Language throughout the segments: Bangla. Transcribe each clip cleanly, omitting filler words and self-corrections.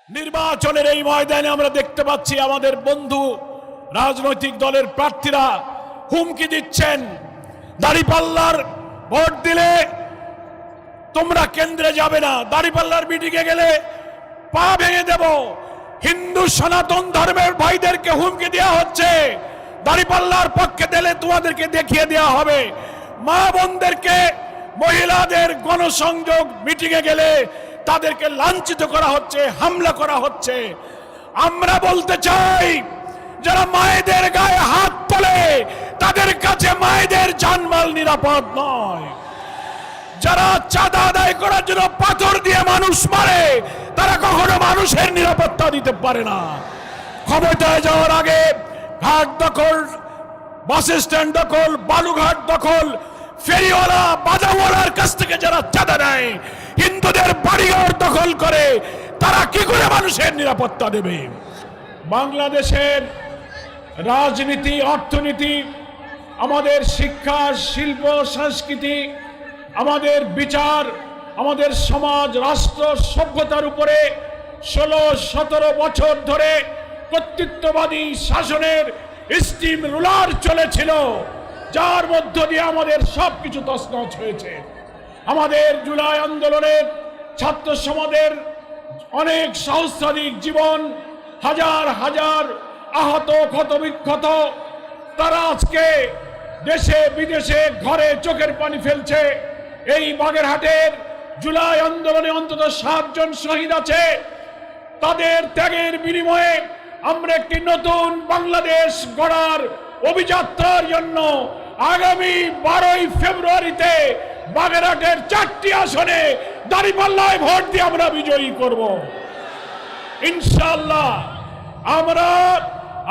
নির্বাচনের এই ময়দানে আমরা দেখতে পাচ্ছি আমাদের বন্ধু রাজনৈতিক দলের প্রার্থীরা হুমকি দিচ্ছেন, দাড়িপাল্লার ভোট দিলে তোমরা কেন্দ্রে যাবে না, দাড়িপাল্লার মিটিংয়ে গেলে পা ভেঙে দেব। হিন্দু সনাতন ধর্মের ভাইদেরকে হুমকি দেওয়া হচ্ছে, দাড়িপাল্লার পক্ষে দিলে তোমাদেরকে দেখিয়ে দেওয়া হবে। মা বোনদেরকে, মহিলাদের গণসংযোগ মিটিংয়ে গেলে তাদেরকে লাঞ্ছিত করা হচ্ছে, হামলা করা হচ্ছে। আমরা বলতে চাই, যারা মায়েদের গায়ে হাত তোলে তাদের কাছে মায়েদের জানমাল নিরাপদ নয়। যারা চাঁদা আদায় করার জন্য পাথর দিয়ে মানুষ মারে তারা কখনো মানুষের নিরাপত্তা দিতে পারে না। ক্ষমতায় যাওয়ার আগে ঘাট দখল, বাস স্ট্যান্ড দখল, বালুঘাট দখল, ফেরিওয়ালা বাজাওয়ালার কাছ থেকে যারা চাঁদা নেয়, হিন্দুদের বাড়িঘর দখল করে, তারা কি করে মানুষের নিরাপত্তা দেবে? বাংলাদেশের রাজনীতি, অর্থনীতি, আমাদের শিক্ষা, শিল্প, সংস্কৃতি, আমাদের বিচার, আমাদের সমাজ, রাষ্ট্র, সভ্যতার উপরে 16-17 বছর ধরে কর্তৃত্ববাদী শাসনের স্টিম রুলার চলেছিল, যার মধ্য দিয়ে আমাদের সবকিছু তছনছ হয়েছে। আমাদের জুলাই আন্দোলনের ছাত্র সমাজের অনেক সহস্রাধিক জীবন, হাজার হাজার আহত, ক্ষতবিক্ষত, তারা আজকে দেশে বিদেশে ঘরে চোখের পানি ফেলছে। এই বাগেরহাটের জুলাই আন্দোলনে অন্তত 7 জন শহীদ আছে। তাদের ত্যাগের বিনিময়ে আমরা একটি নতুন বাংলাদেশ গড়ার অভিযাত্রার জন্য আগামী 12ই ফেব্রুয়ারিতে বাগেরহাটের 4টি আসনে দাঁড়িপাল্লায় ভোট দিয়ে আমরা বিজয়ী করব ইনশাআল্লাহ। আমরা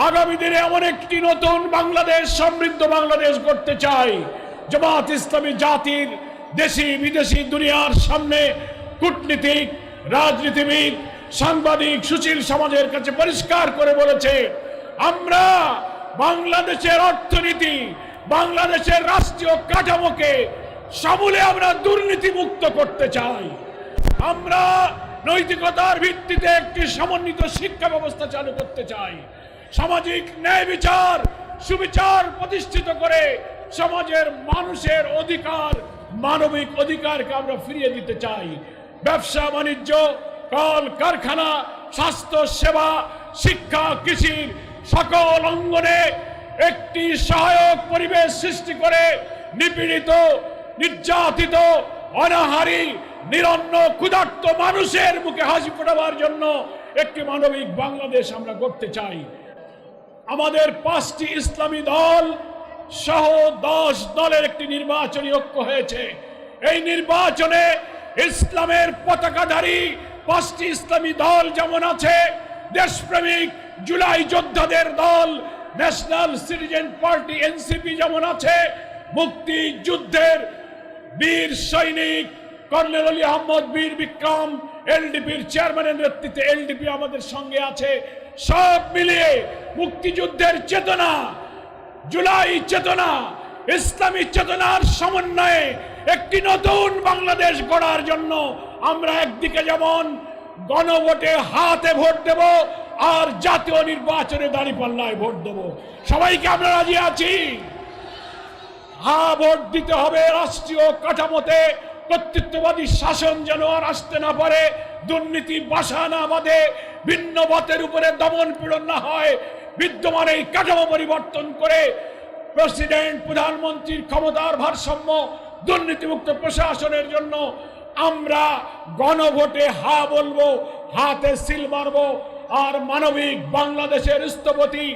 আগামী দিনে এমন একটি নতুন বাংলাদেশ, সমৃদ্ধ বাংলাদেশ গড়তে চাই। জামাত ইসলামী জাতির দেশি বিদেশি দুনিয়ার সামনে কূটনীতিক, রাজনীতিবিদ, সাংবাদিক, সুশীল সমাজের কাছে পরিষ্কার করে বলেছে, আমরা বাংলাদেশের অর্থনীতি, বাংলাদেশের রাষ্ট্রীয় কাঠামোকে সমূলে আমরা দুর্নীতি মুক্ত করতে চাই। আমরা নৈতিকতার ভিত্তিতে একটি সমন্বিত শিক্ষা ব্যবস্থা চালু করতে চাই। সামাজিক ন্যায় বিচার, সুবিচার প্রতিষ্ঠিত করে সমাজের মানুষের অধিকার, মানবিক অধিকারকে আমরা ফিরিয়ে দিতে চাই। ব্যবসা বাণিজ্য, কল কারখানা, স্বাস্থ্য সেবা, শিক্ষা, কৃষির সকল অঙ্গনে একটি সহায়ক পরিবেশ সৃষ্টি করে নিপীড়িত, নির্যাতিত, অনাহারী, নিরন্ন, ক্ষুধার্ত মানুষের মুখে হাসি ফোটাবার জন্য একটি মানবিক বাংলাদেশ আমরা গড়তে চাই। আমাদের 5টি ইসলামী দল সহ 10 দলের একটি নির্বাচনী ঐক্য হয়েছে। এই নির্বাচনে ইসলামের পতাকাধারী 5টি ইসলামী দল যেমন আছে, দেশপ্রেমিক জুলাই যোদ্ধাদের দল ন্যাশনাল সিটিজেন পার্টি এনসিপি যেমন আছে, মুক্তিযুদ্ধের বীর সৈনিক কর্নেল আলী আহমদ বীর বিক্রম এলডিপির চেয়ারম্যানের নেতৃত্বে এলডিপি আমাদের সঙ্গে আছে। সব মিলিয়ে মুক্তিযুদ্ধের চেতনা, জুলাই চেতনা, ইসলামী চেতনার সমন্বয়ে একটি নতুন বাংলাদেশ গড়ার জন্য আমরা একদিকে যেমন গণভোটে হাতে ভোট দেব, আর জাতীয় নির্বাচনে দাঁড়িপাল্লায় ভোট দেব। সবাইকে আমরা রাজি আছি। ভোট দিতে হবে রাষ্ট্রীয় কাঠামোতে, কর্তৃত্ববাদী শাসন যেন আর আসতে না পারে, দুর্নীতি বাসা না বাঁধে, ভিন্ন মতের উপরে দমন পীড়ন না হয়। বিদ্যমান এই কাঠামো পরিবর্তন করে প্রেসিডেন্ট, প্রধানমন্ত্রীর ক্ষমতার ভারসাম্য, দুর্নীতিমুক্ত প্রশাসনের জন্য আমরা গণভোটে বলবো, হাতে সিল মারবো। আর মানবিক বাংলাদেশের স্থপতি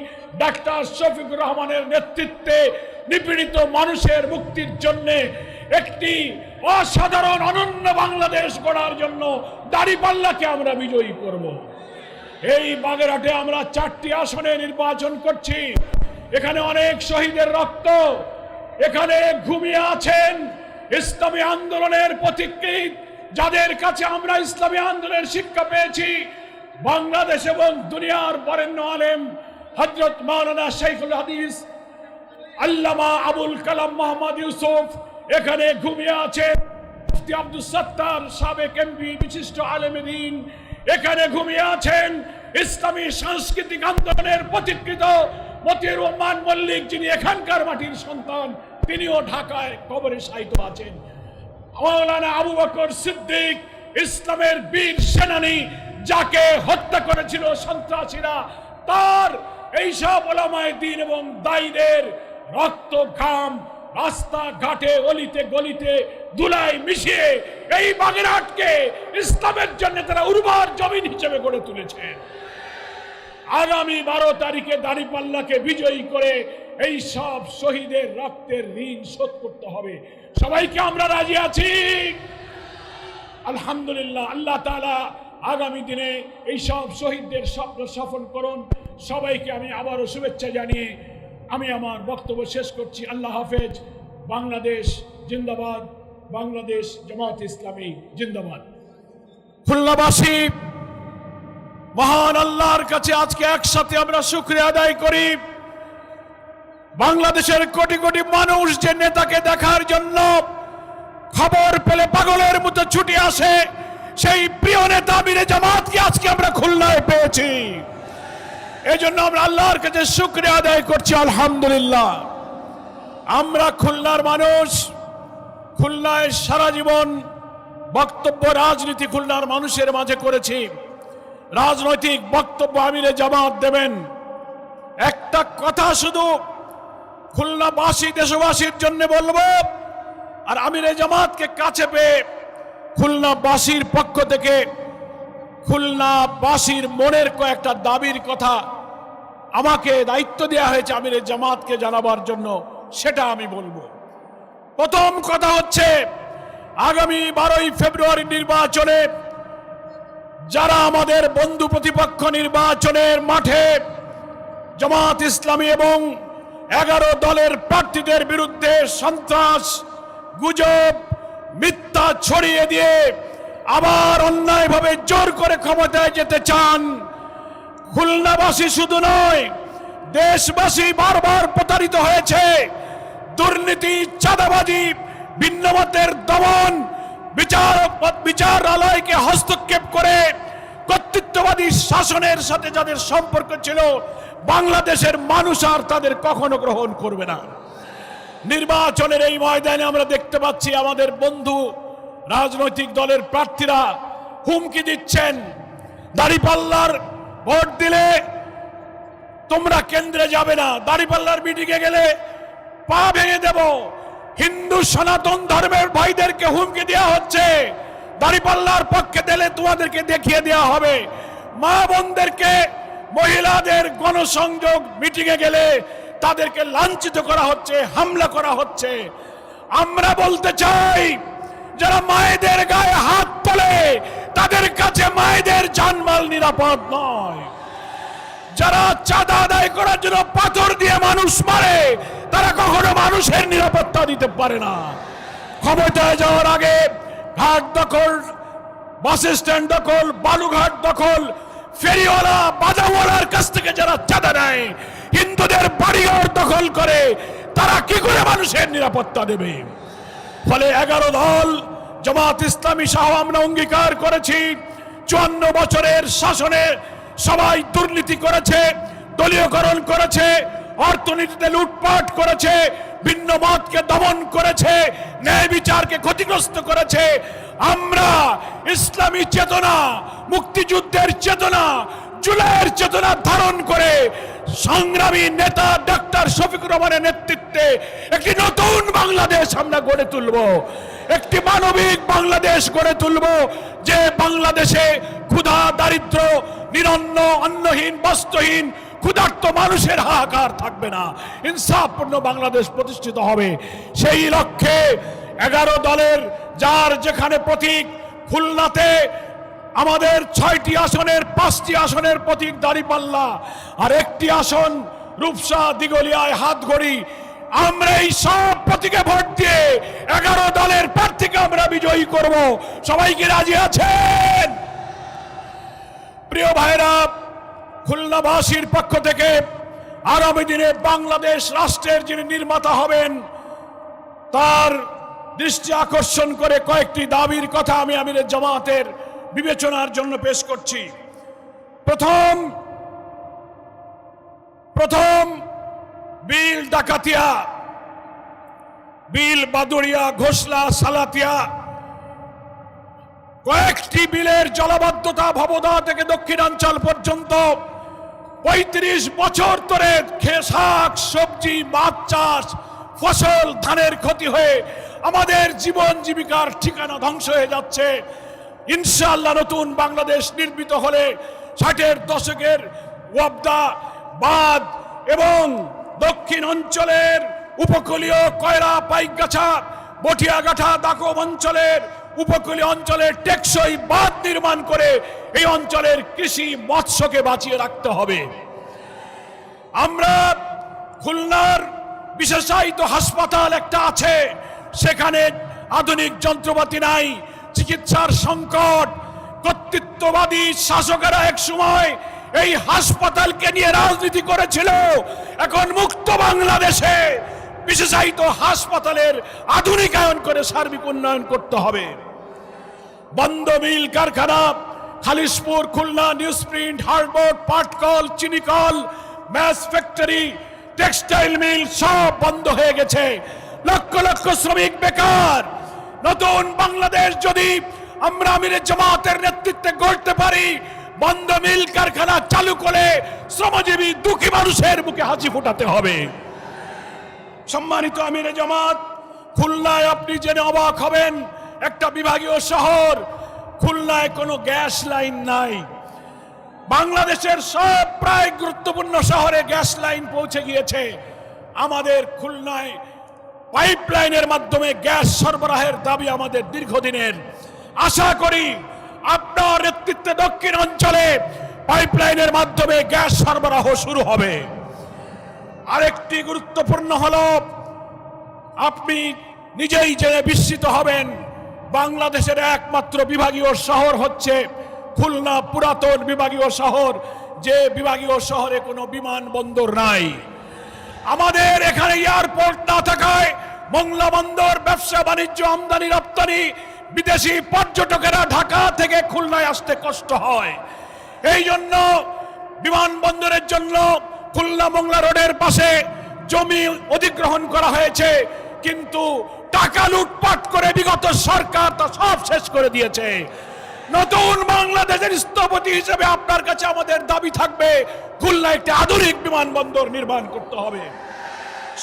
ডাক্তার শফিকুর রহমানের নেতৃত্বে নিপীড়িত মানুষের মুক্তির জন্য একটি অসাধারণ অনন্য বাংলাদেশ গড়ার জন্য দাঁড়িপাল্লাকে আমরা বিজয়ী করব। এই বাগেরহাটে আমরা 4টি আসনে নির্বাচন করছি। এখানে অনেক শহীদের রক্ত, এখানে ঘুমিয়ে আছেন ইসলামী আন্দোলনের পথিকৃৎ, যাদের কাছে আমরা ইসলামী আন্দোলনের শিক্ষা পেয়েছি। বাংলাদেশ এবং দুনিয়ার বরেণ্য আলেম হযরত মাওলানা শাইখুল হাদিস আল্লামা আবুল কালাম মোহাম্মদ ইউসুফ এখানে ঘুমিয়ে আছেন। মুফতি আব্দুস সাত্তার, সাবেক এমপি, বিশিষ্ট আলেম দ্বীন এখানে ঘুমিয়ে আছেন ইসলামী সাংস্কৃতিক আন্দোলনের পথিকৃত মতিউর রহমান মল্লিক, যিনি এখানকার মাটির সন্তান, তিনিও ঢাকায় কবরে শায়িত আছেন। মাওলানা আবু বকর সিদ্দিক, ইসলামের বীর সেনানী, যাকে হত্যা করেছিল সন্ত্রাসীরা, তার এইসব ওলামায়ে দ্বীন এবং দায়ীদের রক্ত ঘাম রাস্তাঘাটে অলিতে গলিতে ধুলায় মিশিয়ে এই বাগেরহাটকে ইসলামের জন্য তারা উর্বর জমিন হিসেবে গড়ে তুলেছে। আগামী 12 তারিখে দাঁড়িপাল্লাকে বিজয়ী করে এই সব শহীদের রক্তের ঋণ শোধ করতে হবে। সবাইকে আমরা রাজি আছি? আলহামদুলিল্লাহ। আল্লাহ তাআলা আগামী দিনে এই সব শহীদদের স্বপ্ন সফল করুন। সবাইকে আমি আবারও শুভেচ্ছা জানিয়ে আমি আমার বক্তব্য শেষ করছি। আল্লাহ হাফেজ। বাংলাদেশ জিন্দাবাদ, বাংলাদেশ জামাত ইসলামী জিন্দাবাদ। খুলনাবাসী, মহান আল্লাহর কাছে আজকে একসাথে আমরা শুকরিয়া আদায় করি। বাংলাদেশের কোটি কোটি মানুষ যে নেতাকে দেখার জন্য খবর পেলে পাগলের মতো ছুটে আসে, সেই প্রিয় নেতা আমিরে জামাতকে আজকে আমরা খুলনায় পেয়েছি। এই জন্য আমরা আল্লাহর কাছে শুকরিয়া আদায় করছি। আলহামদুলিল্লাহ। আমরা খুলনার মানুষ, খুলনায় সারা জীবন বক্তব্য রাজনীতি খুলনার মানুষের মাঝে করেছি। রাজনৈতিক বক্তব্য আমিরে জামাত দেবেন। একটা কথা শুধু খুলনাবাসী দেশবাসীর জন্য বলবো, আর আমিরে জামাতকে কাছে পেয়ে খুলনাবাসীর পক্ষ থেকে খুলনাবাসীর মনের কয়েকটা দাবির কথা আমাকে দায়িত্ব দেওয়া হয়েছে আমিরে জামাতকে জানাবার জন্য, সেটা আমি বলবো। প্রথম কথা হচ্ছে, আগামী 12ই ফেব্রুয়ারি নির্বাচনে যারা আমাদের বন্ধু প্রতিপক্ষ নির্বাচনের মাঠে জামাত ইসলামী এবং 11 দলের প্রার্থীদের বিরুদ্ধে সন্ত্রাস, গুজব, মিথ্যা ছড়িয়ে দিয়ে আবার অন্যায়ভাবে জোর করে ক্ষমতায় যেতে চান, খুলনাবাসী শুধু নয় দেশবাসী বারবার প্রতারিত হয়েছে। দুর্নীতি, চাঁদাবাজি, ভিন্নমতের দমন, বিচারালয়কে হস্তক্ষেপ করে কর্তৃত্ববাদী শাসনের সাথে যাদের সম্পর্ক ছিল, বাংলাদেশের মানুষ আর তাদের কখনো গ্রহণ করবে না। নির্বাচনের এই ময়দানে আমরা দেখতে পাচ্ছি আমাদের বন্ধু রাজনৈতিক দলের প্রার্থীরা হুমকি দিচ্ছেন, দাঁড়িপাল্লার ভোট দিলে তোমরা কেন্দ্রে যাবে না, দাঁড়িপাল্লার মিটিংয়ে গেলে পা ভেঙে দেব। হিন্দু সনাতন ধর্মের ভাইদেরকে হুমকি দেওয়া হচ্ছে, দাঁড়িপাল্লার পক্ষে দিলে তোমাদেরকে দেখিয়ে দেওয়া হবে। মা বোনদেরকে, মহিলাদের গণসংযোগ মিটিংয়ে গেলে তাদেরকে লাঞ্ছিত করা হচ্ছে, হামলা করা হচ্ছে। আমরা বলতে চাই, যারা মায়েদের গায়ে হাত তোলে তাদের কাছে মায়েদের জানমাল নিরাপদ নয়। যারা চাঁদা আদায় করার জন্য পাথর দিয়ে মানুষ মারে, তারা কখনো মানুষের নিরাপত্তা দিতে পারে না। ক্ষমতায় যাওয়ার আগে ঘাট দখল, বাস স্ট্যান্ড দখল, বালুঘাট দখল, ফেরিওয়ালা, বাজাওয়ালার কাছ থেকে যারা চাঁদা নেয়, হিন্দুদের বাড়িঘর দখল করে, তারা কি করে মানুষের নিরাপত্তা দেবে? ফলে 11 দল জামাত ইসলামী সহ আমরা অঙ্গীকার করেছি, 54 বছরের শাসনে সবাই দুর্নীতি করেছে, দলীয়করণ করেছে, অর্থনীতিতে লুটপাট করেছে, ভিন্ন মতকে দমন করেছে, ন্যায় বিচারকে ক্ষতিগ্রস্ত করেছে। আমরা ইসলামী চেতনা, মুক্তিযুদ্ধের চেতনা, জুলাইয়ের চেতনা ধারণ করে সংগ্রামী নেতা ডক্টর শফিকুর রহমানের নেতৃত্বে একটি নতুন বাংলাদেশ আমরা গড়ে তুলব, একটি মানবিক বাংলাদেশ গড়ে তুলব, যে বাংলাদেশে ক্ষুধা, দারিদ্র, নিরন্ন, অন্নহীন, বস্ত্রহীন, ক্ষুধার্ত মানুষের হাহাকার থাকবে না, ইনসাফপূর্ণ বাংলাদেশ প্রতিষ্ঠিত হবে। সেই লক্ষ্যে 11 দলের যার যেখানে প্রতীক, খুলনাতে আমাদের 6টি আসনের 5টি আসনের প্রতীক দাঁড়িপাল্লা, আর একটি আসন রূপসা, দিগলিয়ায়, হাতগড়ি। আমরা এই সব প্রতীকে ভোট দিয়ে 11 দলের প্রার্থীকে আমরা বিজয়ী করব। সবাইকে রাজি আছেন? প্রিয় ভাইরা, খুলনাবাসীর পক্ষ থেকে আগামী দিনে বাংলাদেশ রাষ্ট্রের যিনি নির্মাতা হবেন, তার দৃষ্টি আকর্ষণ করে কয়েকটি দাবির কথা আমি আমিরে জামাতের বিবেচনার জন্য পেশ করছি। প্রথম বিল ডাকাতিয়া, বিল বাদুড়িয়া, ঘোষলা, সালাতিয়া, কয়েকটি বিলের জলাবদ্ধতা ভবদা থেকে দক্ষিণাঞ্চল পর্যন্ত ৩৫ বছর ধরে শাক সবজি, মাছ চাষ, ফসল, ধানের ক্ষতি হয়ে আমাদের জীবন জীবিকার ঠিকানা ধ্বংস হয়ে যাচ্ছে। ইনশাআল্লাহ নতুন বাংলাদেশ নির্মিত হলে ৬০-এর দশকের ওয়াবদা, বাঁধ এবং দক্ষিণ অঞ্চলের উপকূলীয় কয়রা, পাইকগাছা, বটিয়াগাছা, দাকব অঞ্চলের উপকূলীয় অঞ্চলের টেকসই বাঁধ নির্মাণ করে এই অঞ্চলের কৃষি, মৎস্যকে বাঁচিয়ে রাখতে হবে। আমরা খুলনার বিশেষায়িত হাসপাতাল একটা আছে, সেখানে আধুনিক যন্ত্রপাতি নাই, চিকিৎসার সংকট। কর্তৃত্ববাদী শাসকেরা এক সময় এই হাসপাতালকে নিয়ে রাজনীতি করেছিল। এখন মুক্ত বাংলাদেশে বিশেষায়িত হাসপাতালের আধুনিকায়ন করে সার্বিক উন্নয়ন করতে হবে। বন্ধ মিল কারখানা, খালিশপুর, খুলনা নিউজপ্রিন্ট, হার্ডবোর্ড, পাটকল, চিনিকল, ম্যাচ ফ্যাক্টরি, টেক্সটাইল মিল সব বন্ধ হয়ে গেছে। লক্ষ লক্ষ শ্রমিক বেকার। নতুন বাংলাদেশ যদি আমরা আমিরে জামাতের নেতৃত্বে গড়তে পারি, বন্ধ মিল কারখানা চালু করে শ্রমজীবী দুঃখী মানুষের বুকে হাসি ফোটাতে হবে। সম্মানিত আমিরে জামাত, খুলনায় আপনি জেনে অবাক হবেন, একটা বিভাগীয় শহর, খুলনায় কোনো গ্যাস লাইন নাই। বাংলাদেশের সব প্রায় গুরুত্বপূর্ণ শহরে গ্যাস লাইন পৌঁছে গিয়েছে। আমাদের খুলনায় পাইপলাইনের মাধ্যমে গ্যাস সরবরাহের দাবি আমাদের দীর্ঘদিনের। আশা করি আপনার নেতৃত্বে দক্ষিণ অঞ্চলে পাইপলাইনের মাধ্যমে গ্যাস সরবরাহ শুরু হবে। আরেকটি গুরুত্বপূর্ণ হলো, আপনি নিজেই জেনে বিস্মিত হবেন, বাংলাদেশের একমাত্র বিভাগীয় শহর হচ্ছে খুলনা, পুরাতন বিভাগীয় শহর, যে বিভাগীয় শহরে কোনো বিমানবন্দর নাই। আমাদের এখানে এয়ারপোর্ট না থাকায় মংলা বন্দর, ব্যবসা বাণিজ্য, আমদানি রপ্তানি, বিদেশি পর্যটকেরা ঢাকা থেকে খুলনায় আসতে কষ্ট হয়। এই জন্য বিমানবন্দরের জন্য খুলনা মংলা রোডের পাশে জমি অধিগ্রহণ করা হয়েছে, কিন্তু টাকা লুটপাট করে বিগত সরকার তা সব শেষ করে দিয়েছে। নতুন বাংলাদেশের স্থপতি হিসেবে আপনার কাছে আমাদের দাবি থাকবে, খুলনা একটি আধুনিক বিমানবন্দর নির্মাণ করতে হবে।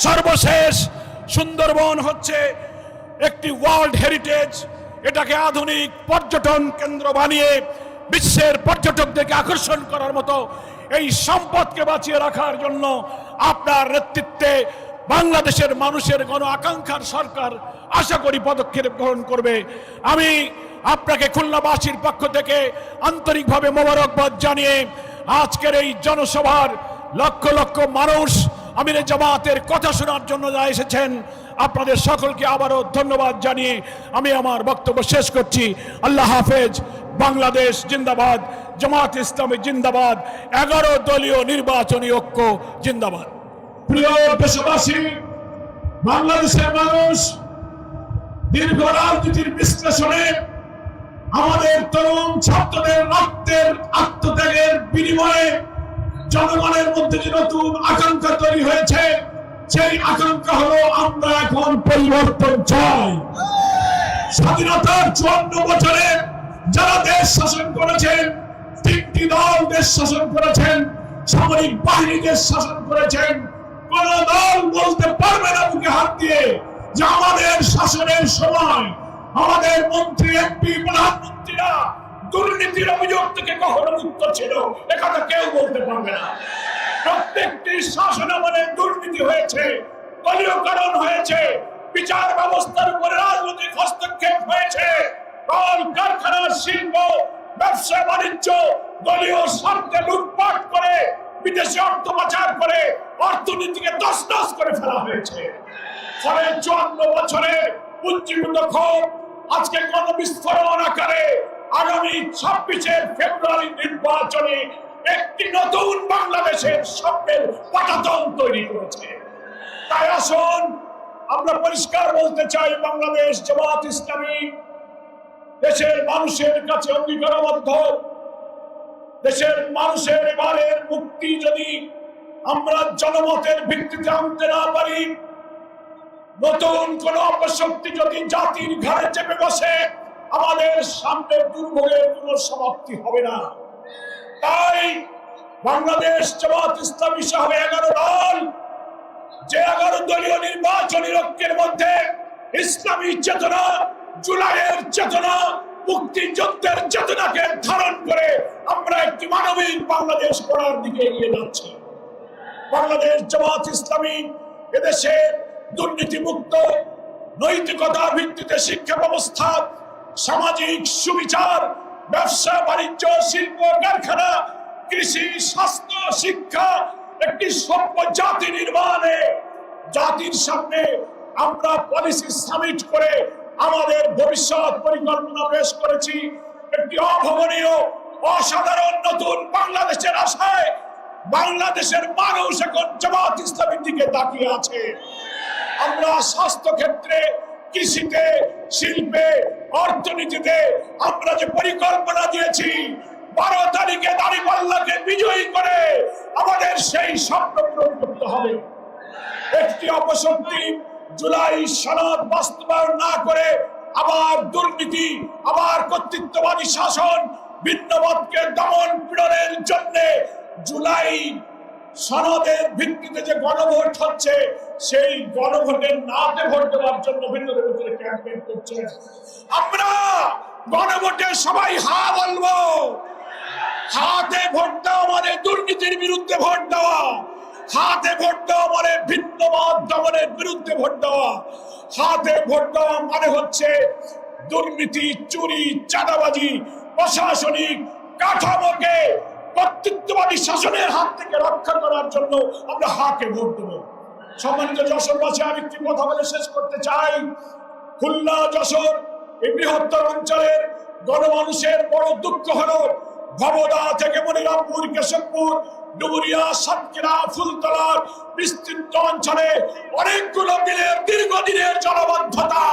সর্বশেষ, সুন্দরবন হচ্ছে একটি ওয়ার্ল্ড হেরিটেজ। এটাকে আধুনিক পর্যটন কেন্দ্র বানিয়ে বিশ্বের পর্যটকদেরকে আকর্ষণ করার মতো এই সম্পদকে বাঁচিয়ে রাখার জন্য আপনার নেতৃত্বে বাংলাদেশের মানুষের গণ আকাঙ্ক্ষার সরকার আশা করি পদক্ষেপ গ্রহণ করবে। আমি আপনাকে খুলনাবাসীর পক্ষ থেকে আন্তরিকভাবে মোবারকবাদ জানিয়ে আজকের এই জনসভার লক্ষ লক্ষ মানুষ আমিরে জামাতের কথা শোনার জন্য যা এসেছেন, আপনাদের সকলকে আবারও ধন্যবাদ জানিয়ে আমি আমার বক্তব্য শেষ করছি। আল্লাহ হাফেজ। বাংলাদেশ জিন্দাবাদ, জামাত ইসলামী জিন্দাবাদ, 11 দলীয় নির্বাচনী ঐক্য জিন্দাবাদ। প্রিয় দেশবাসী, বাংলাদেশের মানুষ দীর্ঘ রাজনীতির বিশ্লেষণে আমাদের তরুণ ছাত্রদের রক্তের আত্মত্যাগের বিনিময়ে জনগণের মধ্যে যে নতুন আকাঙ্ক্ষা তৈরি হয়েছে, সেই আকাঙ্ক্ষা হলো আমরা এখন পরিবর্তন চাই। স্বাধীনতার 54 বছরে যারা দেশ শাসন করেছেন, 3টি দল দেশ শাসন করেছেন, সামরিক বাহিনী দেশ শাসন করেছেন, কোন দল বলতে পারবে না বুকে হাত দিয়ে যে আমাদের শাসনের সময় আমাদের মন্ত্রী, এমপি, প্রধানমন্ত্রীরা দুর্নীতির অভিযোগ থেকে কখনো মুক্ত ছিল। একথা কেউ বলতে পারবে না। প্রত্যেকটি শাসনামলে দুর্নীতি হয়েছে, দলীয়করণ হয়েছে, বিচার ব্যবস্থার উপরে রাজনৈতিক হস্তক্ষেপ হয়েছে, কল কারখানা, শিল্প, ব্যবসা বাণিজ্য দলীয় স্বার্থে লুটপাট করে, বিদেশি অর্থ পাচার করে অর্থনীতিকে তছনছ করে ফেলা হয়েছে। ফলে 54 বছরে পুঞ্জীভূত ক্ষোভ আজকে গণবিস্ফোরণ আকারে আগামী 26 ফেব্রুয়ারি নির্বাচনে একটি নতুন বাংলাদেশের স্বপ্নের পটাতন তৈরি করেছে। তাই আসুন আমরা পরিষ্কার বলতে চাই, বাংলাদেশ জামাত ইসলামী দেশের মানুষের কাছে অঙ্গীকারবদ্ধ। দেশের মানুষের এবারের মুক্তি যদি আমরা জনমতের ভিত্তিতে আনতে না পারি, নতুন কোন অপশক্তি যদি জাতির ঘাড়ে চেপে বসে, আমাদের সামনে দুর্ভোগের কোন সমাপ্তি হবে না। তাই বাংলাদেশ জামাত ইসলামী সহ 11 দল, যে 11 দলীয় নির্বাচনী ঐক্যের মধ্যে ইসলামী চেতনা, জুলাইয়ের চেতনা, মুক্তিযুদ্ধের চেতনাকে ধারণ করে আমরা একটি মানবিক বাংলাদেশ গড়ার দিকে এগিয়ে যাচ্ছি। বাংলাদেশ জামাত ইসলামী এদেশে দুর্নীতিমুক্ত, নৈতিকতার ভিত্তিতে শিক্ষা ব্যবস্থা, সামাজিক সুবিচার, ব্যবসা বাণিজ্য, শিল্প কারখানা, কৃষি, স্বাস্থ্য, শিক্ষা, একটি সভ্য জাতি নির্মাণে জাতির সামনে আমরা পলিসি সামিট করে আমাদের ভবিষ্যৎ পরিকল্পনা পেশ করেছি। একটি অভাবনীয়, অসাধারণ নতুন বাংলাদেশের আশায় বাংলাদেশের মানুষ এখন জামাত ইসলামীর দিকে তাকিয়ে আছে। আমরা স্বাস্থ্য ক্ষেত্রে, কৃষিতে, শিল্পে, অর্থনীতিতে আমরা যে পরিকল্পনা দিয়েছি, 12 তারিখে দাঁড়িপাল্লাকে বিজয়ী করে আমাদের সেই স্বপ্ন পূরণ করতে হবে। একটি অপশক্তি জুলাই সনদ বাস্তবায়ন না করে আবার দুর্নীতি, আবার কর্তৃত্ববাদী শাসন, ভিন্নমতকে দমন পীড়নের জন্য জুলাই সনদের ভিত্তিতে যে গণভোট হচ্ছে, সেই গণভোটের নাতে ভোট দেওয়ার জন্য ভিতরে ভিতরে ক্যাম্পেইন করছে। আমরা গণভোটে সবাই হা বলবো। হাতে ভোট দেওয়া মানে দুর্নীতির বিরুদ্ধে ভোট দেওয়া, হাতে ভোট দেওয়া মানে ভিন্নমত দমনের বিরুদ্ধে ভোট দেওয়া, হাতে ভোট দেওয়া মানে হচ্ছে দুর্নীতি, চুরি, চাঁদাবাজি, প্রশাসনিক কাঠামোকে কর্তৃত্ববাদী শাসনের হাত থেকে রক্ষা করার জন্য আমরা হাকে ভোট দেব। সম্মানিত যশোরবাসী, আমি একটি কথা বলে শেষ করতে চাই। খুলনা, যশোর এই বৃহত্তর অঞ্চলের গণমানুষের বড় দুঃখ হলো ভবদা থেকে মনিরামপুর, কেশবপুর, ডুবুরিয়া, সাতক্ষীরা, ফুলতলার বিস্তৃত অঞ্চলে অনেকগুলো বিলের দীর্ঘদিনের জলাবদ্ধতা।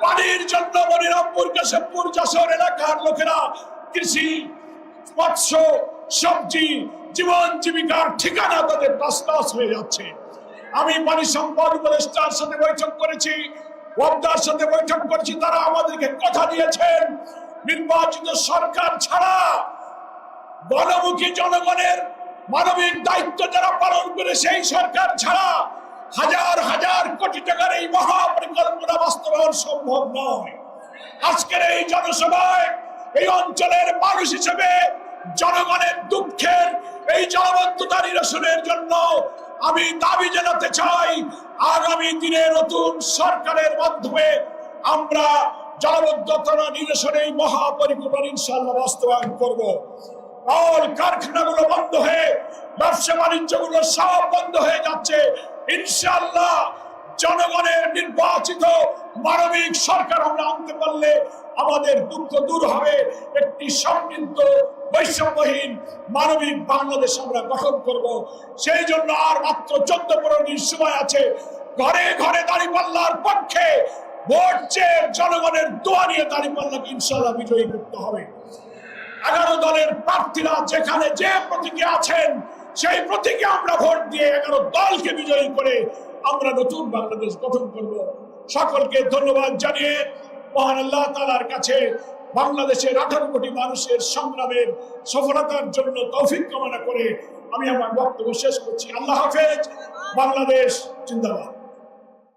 পানির জন্য মনিরামপুর, কেশবপুর, যশোর এলাকার লোকেরা কৃষি, মৎস্য, সবজি, জীবন জীবিকার ঠিকানা তাদের তছনছ হয়ে যাচ্ছে। আমি পানি সম্পদ উপদেষ্টার সাথে বৈঠক করেছি, ওয়াবদার সাথে বৈঠক করেছি। তারা আমাদেরকে কথা দিয়েছেন, নির্বাচিত সরকার ছাড়া গণমুখী জনগণের মানবিক দায়িত্ব যারা পালন করে সেই সরকার ছাড়া হাজার হাজার কোটি টাকার এই মহাপরিকল্পনা বাস্তবায়ন সম্ভব নয়। আজকের এই জনসভায় এই অঞ্চলের মানুষ হিসেবে জনগণের দুঃখের এই জলাবদ্ধতা নিরসনের জন্য আমি দাবি জানাতে চাই, আগামী দিনে নতুন সরকারের মাধ্যমে আমরা জলাবদ্ধতা নিরসনে এই মহাপরিকল্পনা ইনশাআল্লাহ বাস্তবায়ন করব। কল কারখানাগুলো বন্ধ হয়ে, ব্যবসা বাণিজ্যগুলো সব বন্ধ হয়ে যাচ্ছে। ইনশাআল্লাহ জনগণের নির্বাচিত মানবিক সরকার আমরা আনতে পারলে আমাদের দুঃখ দূর হবে। একটি সমৃদ্ধ, বৈষম্যহীন মানবিক বাংলাদেশ আমরা গঠন করব। সেই জন্য আর মাত্র 14-15 দিন সময় আছে। ঘরে ঘরে দাঁড়িপাল্লার পক্ষে ভোট চেয়ে জনগণের দোয়া নিয়ে দাঁড়িপাল্লাকে ইনশাআল্লাহ বিজয়ী করতে হবে। 11 দলের প্রার্থীরা যেখানে যে প্রতীকে আছেন, সেই প্রতীকে আমরা ভোট দিয়ে 11 দলকে বিজয়ী করে আমরা নতুন বাংলাদেশ গঠন করব। সকলকে ধন্যবাদ জানিয়ে মহান আল্লাহ তাআলার কাছে বাংলাদেশের 18 কোটি মানুষের সংগ্রামের সফলতার জন্য তৌফিক কামনা করে আমি আমার বক্তব্য শেষ করছি। আল্লাহ হাফেজ। বাংলাদেশ জিন্দাবাদ।